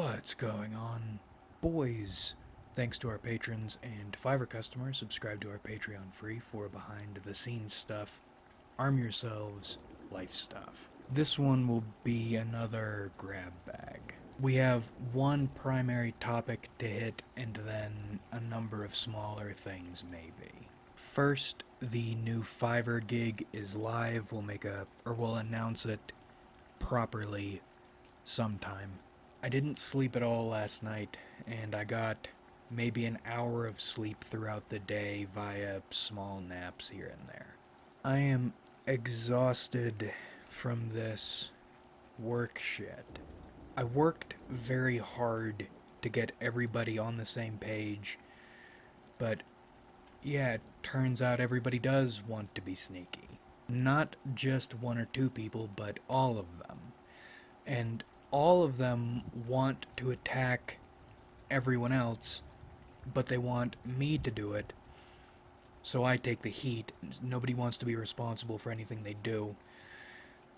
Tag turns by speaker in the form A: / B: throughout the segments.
A: What's going on, boys? Thanks to our patrons and Fiverr customers, subscribe to our Patreon free for behind the scenes stuff, arm yourselves, life stuff. This one will be another grab bag. We have one primary topic to hit and then a number of smaller things maybe. First, the new Fiverr gig is live. We'll announce it properly sometime. I didn't sleep at all last night, and I got maybe an hour of sleep throughout the day via small naps here and there. I am exhausted from this work shit. I worked very hard to get everybody on the same page, but yeah, it turns out everybody does want to be sneaky. Not just one or two people, but all of them. And all of them want to attack everyone else, but they want me to do it, so I take the heat. Nobody wants to be responsible for anything they do.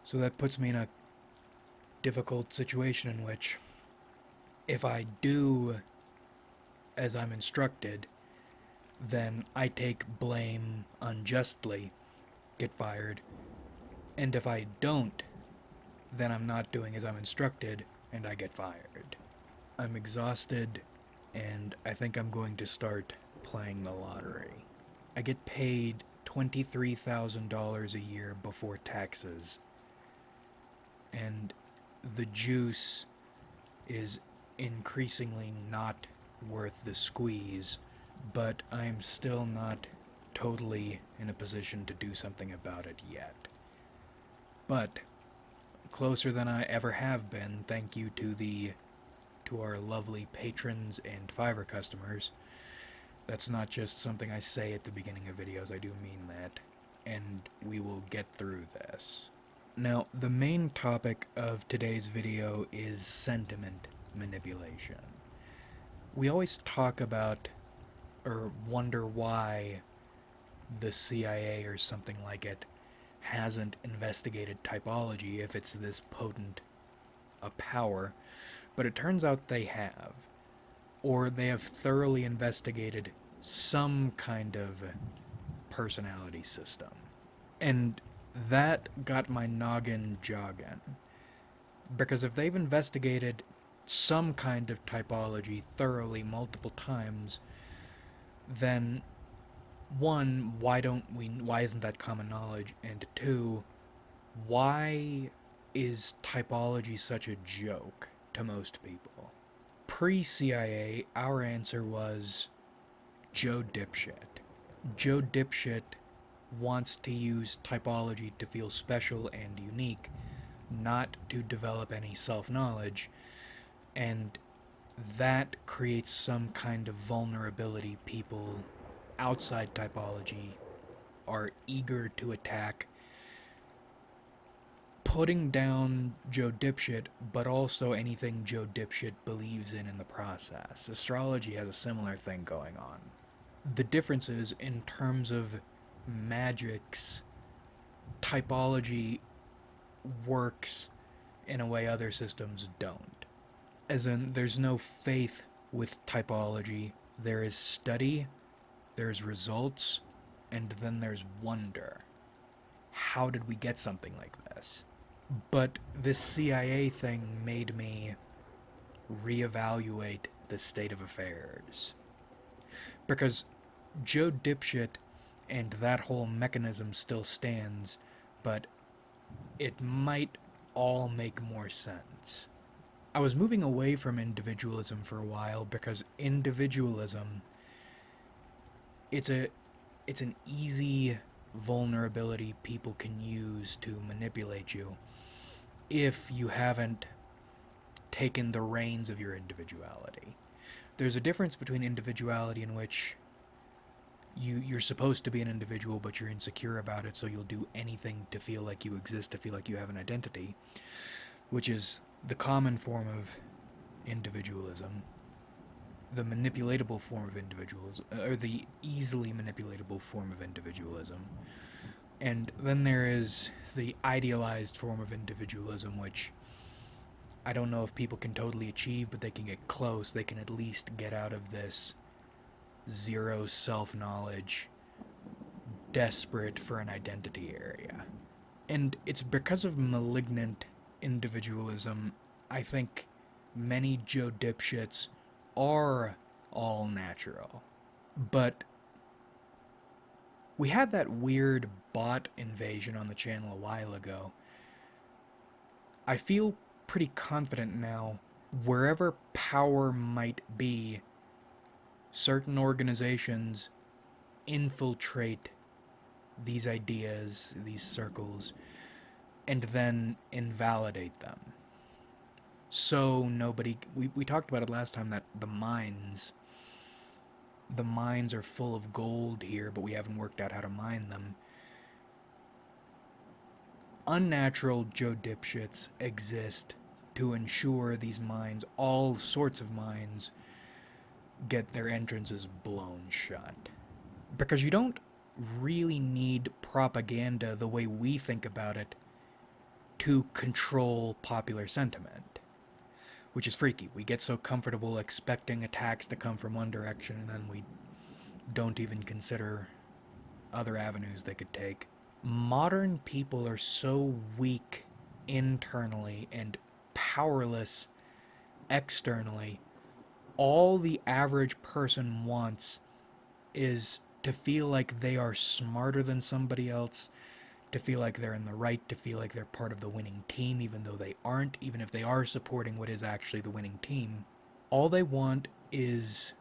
A: So that puts me in a difficult situation in which, if I do as I'm instructed, then I take blame unjustly, get fired, and if I don't, then I'm not doing as I'm instructed, and I get fired. I'm exhausted, and I think I'm going to start playing the lottery. I get paid $23,000 a year before taxes, and the juice is increasingly not worth the squeeze, but I'm still not totally in a position to do something about it yet. But closer than I ever have been, thank you to our lovely patrons and Fiverr customers. That's not just something I say at the beginning of videos, I do mean that, and we will get through this. Now, the main topic of today's video is sentiment manipulation. We always talk about, or wonder why the CIA or something like it hasn't investigated typology if it's this potent a power, but it turns out they have. Or they have thoroughly investigated some kind of personality system. And that got my noggin jogging. Because if they've investigated some kind of typology thoroughly multiple times, then one, why isn't that common knowledge? And two, why is typology such a joke to most people? Pre-CIA, our answer was Joe Dipshit. Joe Dipshit wants to use typology to feel special and unique, not to develop any self-knowledge, and that creates some kind of vulnerability people outside typology are eager to attack, putting down Joe Dipshit, but also anything Joe Dipshit believes in the process. Astrology has a similar thing going on. The difference is, in terms of magics, typology works in a way other systems don't. As in, there's no faith with typology. There is study, there's results, and then there's wonder. How did we get something like this? But this CIA thing made me reevaluate the state of affairs. Because Joe Dipshit and that whole mechanism still stands, but it might all make more sense. I was moving away from individualism for a while because individualism, it's an easy vulnerability people can use to manipulate you if you haven't taken the reins of your individuality. There's a difference between individuality in which you're supposed to be an individual but you're insecure about it, so you'll do anything to feel like you exist, to feel like you have an identity, which is the common form of individualism, the manipulatable form of individualism, or the easily manipulatable form of individualism. And then there is the idealized form of individualism, which I don't know if people can totally achieve, but they can get close. They can at least get out of this zero self-knowledge, desperate for an identity area. And it's because of malignant individualism, I think many Joe dipshits are all natural. But we had that weird bot invasion on the channel a while ago. I feel pretty confident now, wherever power might be, certain organizations infiltrate these ideas, these circles, and then invalidate them. So nobody... We talked about it last time, that the mines are full of gold here, but we haven't worked out how to mine them. Unnatural Joe dipshits exist to ensure these mines, all sorts of mines, get their entrances blown shut. Because you don't really need propaganda the way we think about it to control popular sentiment. Which is freaky. We get so comfortable expecting attacks to come from one direction, and then we don't even consider other avenues they could take. Modern people are so weak internally and powerless externally. All the average person wants is to feel like they are smarter than somebody else, to feel like they're in the right, to feel like they're part of the winning team, even though they aren't, even if they are supporting what is actually the winning team. All they want is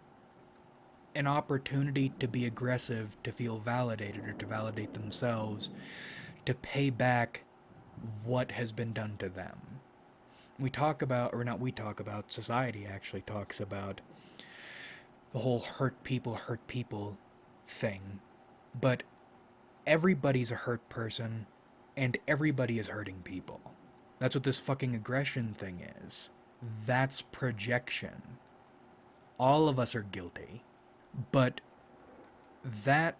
A: an opportunity to be aggressive, to feel validated, or to validate themselves, to pay back what has been done to them. We talk about, or not we talk about, society actually talks about the whole hurt people thing. But everybody's a hurt person, and everybody is hurting people. That's what this fucking aggression thing is. That's projection. All of us are guilty. But that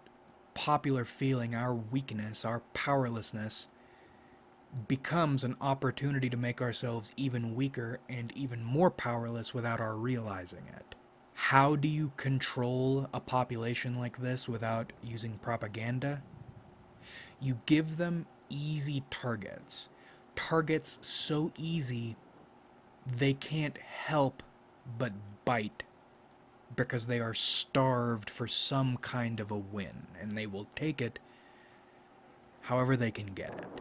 A: popular feeling, our weakness, our powerlessness, becomes an opportunity to make ourselves even weaker and even more powerless without our realizing it. How do you control a population like this without using propaganda? You give them easy targets. Targets so easy they can't help but bite, because they are starved for some kind of a win, and they will take it however they can get it.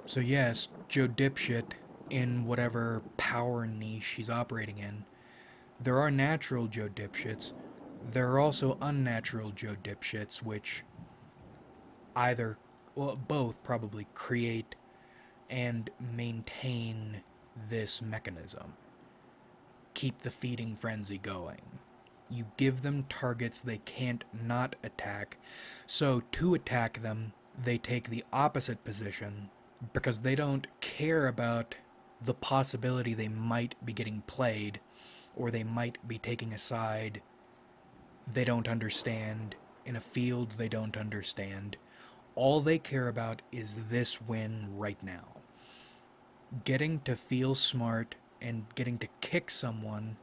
A: So yes, Joe Dipshit, in whatever power niche he's operating in, there are natural Joe Dipshits. There are also unnatural Joe Dipshits, which either, well, both probably create and maintain this mechanism. Keep the feeding frenzy going. You give them targets they can't not attack, so to attack them, they take the opposite position, because they don't care about the possibility they might be getting played, or they might be taking a side they don't understand, in a field they don't understand. All they care about is this win right now. Getting to feel smart and getting to kick someone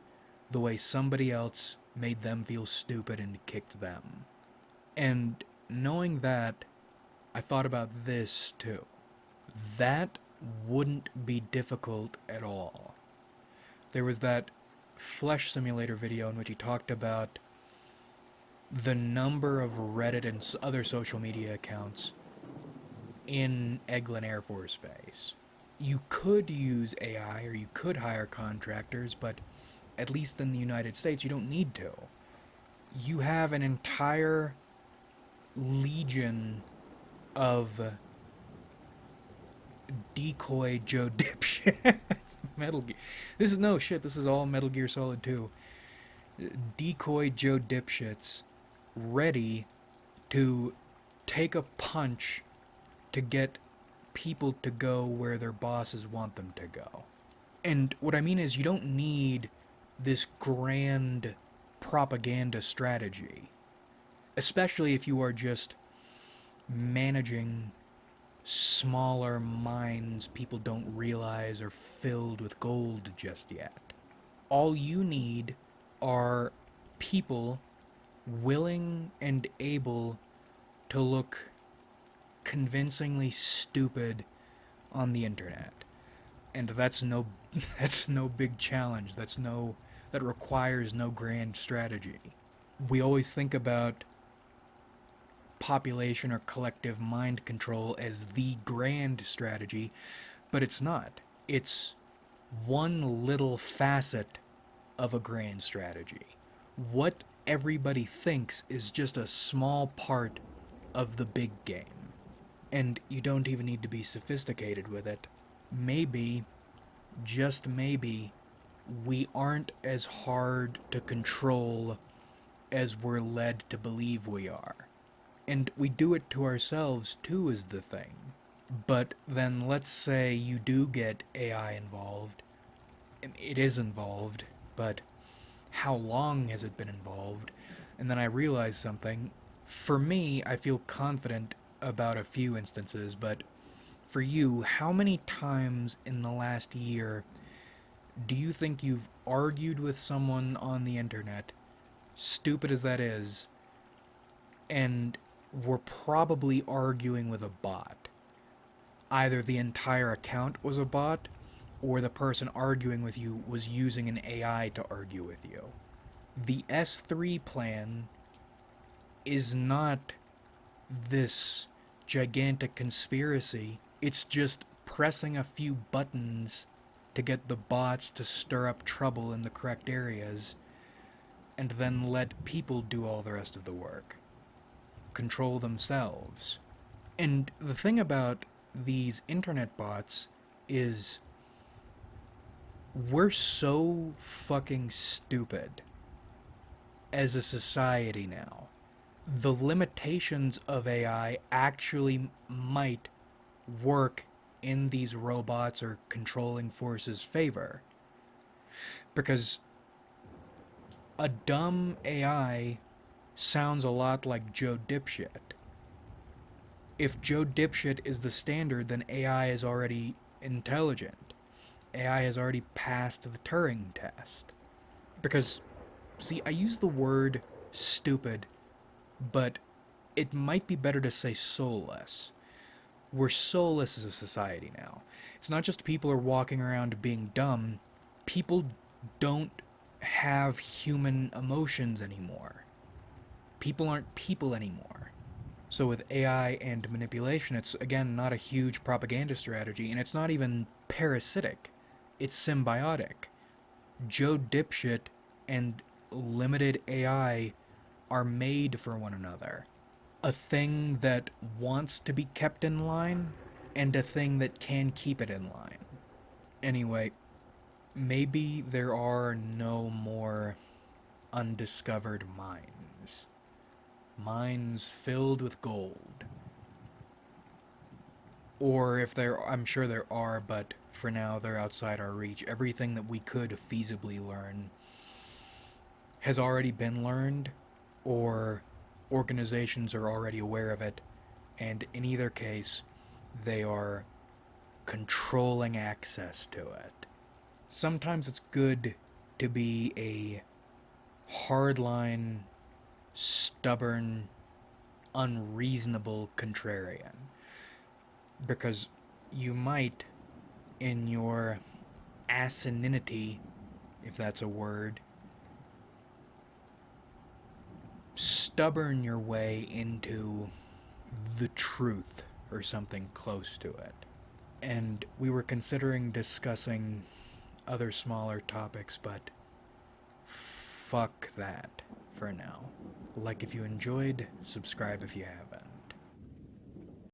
A: the way somebody else made them feel stupid and kicked them. And knowing that, I thought about this too. That wouldn't be difficult at all. There was that Flesh Simulator video in which he talked about the number of Reddit and other social media accounts in Eglin Air Force Base. You could use AI, or you could hire contractors, but at least in the United States, you don't need to. You have an entire legion of decoy Joe dipshit. Metal Gear. This is no shit. This is all Metal Gear Solid 2. Decoy Joe dipshits ready to take a punch to get people to go where their bosses want them to go. And what I mean is, you don't need this grand propaganda strategy, especially if you are just managing smaller minds people don't realize are filled with gold just yet. All you need are people willing and able to look convincingly stupid on the internet. And that's no that's no big challenge. That requires no grand strategy. We always think about population or collective mind control as the grand strategy, but it's not. It's one little facet of a grand strategy. What everybody thinks is just a small part of the big game. And you don't even need to be sophisticated with it. Maybe, just maybe, we aren't as hard to control as we're led to believe we are. And we do it to ourselves too, is the thing. But then let's say you do get AI involved. It is involved, but how long has it been involved? And then I realize something. For me, I feel confident about a few instances, but for you, how many times in the last year do you think you've argued with someone on the internet, stupid as that is, and were probably arguing with a bot? Either the entire account was a bot, or the person arguing with you was using an AI to argue with you. The S3 plan is not this gigantic conspiracy. It's just pressing a few buttons to get the bots to stir up trouble in the correct areas, and then let people do all the rest of the work. Control themselves. And the thing about these internet bots is we're so fucking stupid as a society now. The limitations of AI actually might work in these robots or controlling forces' favor. Because a dumb AI sounds a lot like Joe Dipshit. If Joe Dipshit is the standard, then AI is already intelligent. AI has already passed the Turing test. Because, see, I use the word stupid, but it might be better to say soulless. We're soulless as a society now. It's not just people are walking around being dumb. People don't have human emotions anymore. People aren't people anymore. So with AI and manipulation, it's, again, not a huge propaganda strategy, and it's not even parasitic. It's symbiotic. Joe Dipshit and limited AI are made for one another. A thing that wants to be kept in line, and a thing that can keep it in line. Anyway, maybe there are no more undiscovered mines. Mines filled with gold. Or if there, I'm sure there are, but for now they're outside our reach. Everything that we could feasibly learn has already been learned, or organizations are already aware of it, and in either case, they are controlling access to it. Sometimes it's good to be a hardline, stubborn, unreasonable contrarian, because you might, in your asininity, if that's a word, stubborn your way into the truth or something close to it. And we were considering discussing other smaller topics, but fuck that for now. Like if you enjoyed, subscribe if you haven't.